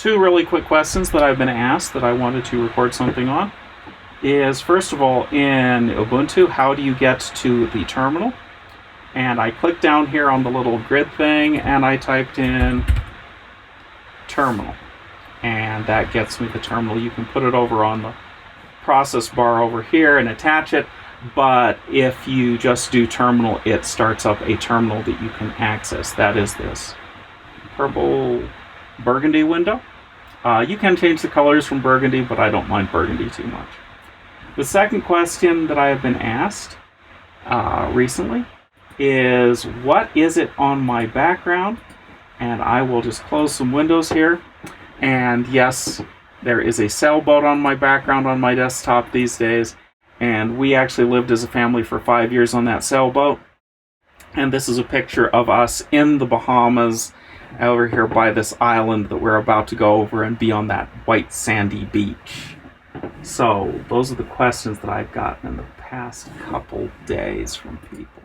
Two really quick questions that I've been asked that I wanted to record something on is, first of all, in Ubuntu, how do you get to the terminal? And I clicked down here on the little grid thing and I typed in terminal. And that gets me the terminal. You can put it over on the process bar over here and attach it. But if you just do terminal, it starts up a terminal that you can access. That is this purple burgundy window. You can change the colors from burgundy, but I don't mind burgundy too much. The second question that I have been asked recently is, what is it on my background? And I will just close some windows here. And yes, there is a sailboat on my background on my desktop these days. And we actually lived as a family for 5 years on that sailboat. And this is a picture of us in the Bahamas over here by this island that we're about to go over and be on that white sandy beach. So those are the questions that I've gotten in the past couple days from people.